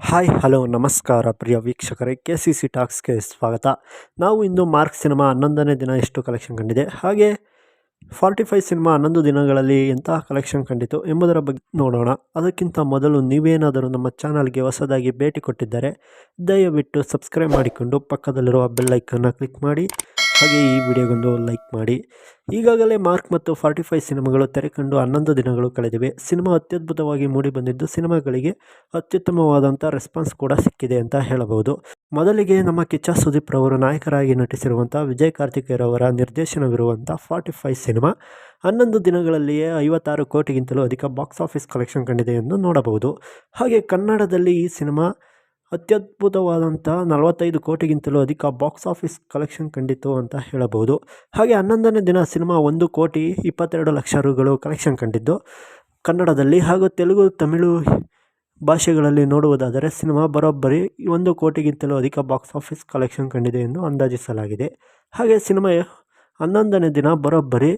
Hi hello ನಮಸ್ಕಾರ ಪ್ರಿಯ ವೀಕ್ಷಕರೇ, KCC ಟಾಕ್ಸ್ಗೆ ಸ್ವಾಗತ. ನಾವು ಇಂದು ಮಾರ್ಕ್ ಸಿನಿಮಾ 11ನೇ ದಿನ ಎಷ್ಟು ಕಲೆಕ್ಷನ್ ಕಂಡಿದೆ, ಹಾಗೆ 45 ಸಿನಿಮಾ 11 ದಿನಗಳಲ್ಲಿ ಎಂತಹ ಕಲೆಕ್ಷನ್ ಕಂಡಿತು ಎಂಬುದರ ಬಗ್ಗೆ ನೋಡೋಣ. ಅದಕ್ಕಿಂತ ಮೊದಲು ನೀವೇನಾದರೂ ನಮ್ಮ ಚಾನಲ್ಗೆ ಹೊಸದಾಗಿ ಭೇಟಿ ಕೊಟ್ಟಿದ್ದರೆ ದಯವಿಟ್ಟು ಸಬ್ಸ್ಕ್ರೈಬ್ ಮಾಡಿಕೊಂಡು ಪಕ್ಕದಲ್ಲಿರುವ ಬೆಲ್ ಐಕನ್ನ ಕ್ಲಿಕ್ ಮಾಡಿ, ಹಾಗೆ ಈ ವಿಡಿಯೋಗೊಂದು ಲೈಕ್ ಮಾಡಿ. ಈಗಾಗಲೇ ಮಾರ್ಕ್ ಮತ್ತು 45 ಸಿನಿಮಾಗಳು ತೆರೆಕಂಡು 11 ದಿನಗಳು ಕಳೆದಿವೆ. ಸಿನಿಮಾ ಅತ್ಯದ್ಭುತವಾಗಿ ಮೂಡಿಬಂದಿದ್ದು ಸಿನಿಮಾಗಳಿಗೆ ಅತ್ಯುತ್ತಮವಾದಂಥ ರೆಸ್ಪಾನ್ಸ್ ಕೂಡ ಸಿಕ್ಕಿದೆ ಅಂತ ಹೇಳಬಹುದು. ಮೊದಲಿಗೆ ನಮ್ಮ ಕಿಚ್ಚ ಸುದೀಪ್ ರವರು ನಾಯಕರಾಗಿ ನಟಿಸಿರುವಂಥ ವಿಜಯ್ ಕಾರ್ತಿಕೇಯರವರ ನಿರ್ದೇಶನವಿರುವಂಥ 45 ಸಿನಿಮಾ 11 ದಿನಗಳಲ್ಲಿಯೇ 56 ಕೋಟಿಗಿಂತಲೂ ಅಧಿಕ ಬಾಕ್ಸ್ ಆಫೀಸ್ ಕಲೆಕ್ಷನ್ ಕಂಡಿದೆ ಎಂದು ನೋಡಬಹುದು. ಹಾಗೆ ಕನ್ನಡದಲ್ಲಿ ಈ ಸಿನಿಮಾ ಅತ್ಯದ್ಭುತವಾದಂಥ 45 ಕೋಟಿಗಿಂತಲೂ ಅಧಿಕ ಬಾಕ್ಸ್ ಆಫೀಸ್ ಕಲೆಕ್ಷನ್ ಕಂಡಿತು ಅಂತ ಹೇಳಬಹುದು. ಹಾಗೆ 11ನೇ ದಿನ ಸಿನಿಮಾ 1,22,00,000 ರುಗಳು ಕಲೆಕ್ಷನ್ ಕಂಡಿದ್ದು ಕನ್ನಡದಲ್ಲಿ, ಹಾಗೂ ತೆಲುಗು ತಮಿಳು ಭಾಷೆಗಳಲ್ಲಿ ನೋಡುವುದಾದರೆ ಸಿನಿಮಾ ಬರೋಬ್ಬರಿ 1 ಕೋಟಿಗಿಂತಲೂ ಅಧಿಕ ಬಾಕ್ಸ್ ಆಫೀಸ್ ಕಲೆಕ್ಷನ್ ಕಂಡಿದೆ ಎಂದು ಅಂದಾಜಿಸಲಾಗಿದೆ. ಹಾಗೆ ಸಿನಿಮಾ 11ನೇ ದಿನ ಬರೋಬ್ಬರಿ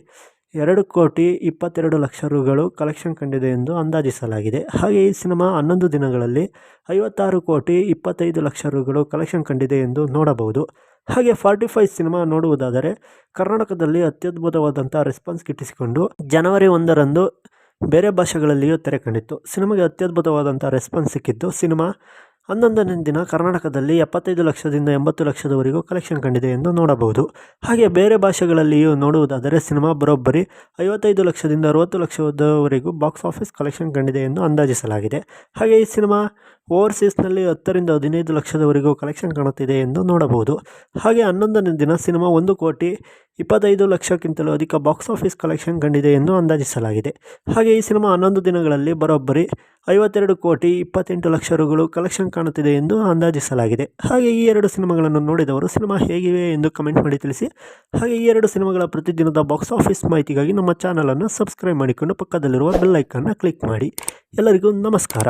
2,22,00,000 ರುಗಳು ಕಲೆಕ್ಷನ್ ಕಂಡಿದೆ ಎಂದು ಅಂದಾಜಿಸಲಾಗಿದೆ. ಹಾಗೆ ಈ ಸಿನಿಮಾ 11 ದಿನಗಳಲ್ಲಿ 56,25,00,000 ರುಗಳು ಕಲೆಕ್ಷನ್ ಕಂಡಿದೆ ಎಂದು ನೋಡಬಹುದು. ಹಾಗೆ 45 ಸಿನಿಮಾ ನೋಡುವುದಾದರೆ ಕರ್ನಾಟಕದಲ್ಲಿ ಅತ್ಯದ್ಭುತವಾದಂಥ ರೆಸ್ಪಾನ್ಸ್ ಗಿಟ್ಟಿಸಿಕೊಂಡು ಜನವರಿ 1ರಂದು ಬೇರೆ ಭಾಷೆಗಳಲ್ಲಿಯೂ ತೆರೆ ಕಂಡಿತ್ತು. ಸಿನಿಮಾಗೆ ಅತ್ಯದ್ಭುತವಾದಂಥ ರೆಸ್ಪಾನ್ಸ್ ಸಿಕ್ಕಿದ್ದು ಸಿನಿಮಾ 11ನೇ ದಿನ ಕರ್ನಾಟಕದಲ್ಲಿ 75 ಲಕ್ಷದಿಂದ 80 ಲಕ್ಷದವರೆಗೂ ಕಲೆಕ್ಷನ್ ಕಂಡಿದೆ ಎಂದು ನೋಡಬಹುದು. ಹಾಗೆ ಬೇರೆ ಭಾಷೆಗಳಲ್ಲಿಯೂ ನೋಡುವುದಾದರೆ ಸಿನಿಮಾ ಬರೋಬ್ಬರಿ 55 ಲಕ್ಷದಿಂದ 60 ಲಕ್ಷದವರೆಗೂ ಬಾಕ್ಸ್ ಆಫೀಸ್ ಕಲೆಕ್ಷನ್ ಕಂಡಿದೆ ಎಂದು ಅಂದಾಜಿಸಲಾಗಿದೆ. ಹಾಗೆ ಈ ಸಿನಿಮಾ ಓವರ್ಸೀಸ್ನಲ್ಲಿ 10ರಿಂದ 15 ಲಕ್ಷದವರೆಗೂ ಕಲೆಕ್ಷನ್ ಕಾಣುತ್ತಿದೆ ಎಂದು ನೋಡಬಹುದು. ಹಾಗೆ 11ನೇ ದಿನ ಸಿನಿಮಾ 1,25,00,000ಕ್ಕಿಂತಲೂ ಅಧಿಕ ಬಾಕ್ಸ್ ಆಫೀಸ್ ಕಲೆಕ್ಷನ್ ಕಂಡಿದೆ ಎಂದು ಅಂದಾಜಿಸಲಾಗಿದೆ. ಹಾಗೆ ಈ ಸಿನಿಮಾ 11 ದಿನಗಳಲ್ಲಿ ಬರೋಬ್ಬರಿ 52,28,00,000 ರುಗಳು ಕಲೆಕ್ಷನ್ ಕಾಣುತ್ತಿದೆ ಎಂದು ಅಂದಾಜಿಸಲಾಗಿದೆ. ಹಾಗೆ ಈ ಎರಡು ಸಿನಿಮಾಗಳನ್ನು ನೋಡಿದವರು ಸಿನಿಮಾ ಹೇಗಿವೆ ಎಂದು ಕಮೆಂಟ್ ಮಾಡಿ ತಿಳಿಸಿ. ಹಾಗೆ ಈ ಎರಡು ಸಿನಿಮಾಗಳ ಪ್ರತಿದಿನದ ಬಾಕ್ಸ್ ಆಫೀಸ್ ಮಾಹಿತಿಗಾಗಿ ನಮ್ಮ ಚಾನಲನ್ನು ಸಬ್ಸ್ಕ್ರೈಬ್ ಮಾಡಿಕೊಂಡು ಪಕ್ಕದಲ್ಲಿರುವ ಬೆಲ್ ಐಕನ್ನ ಕ್ಲಿಕ್ ಮಾಡಿ. ಎಲ್ಲರಿಗೂ ನಮಸ್ಕಾರ.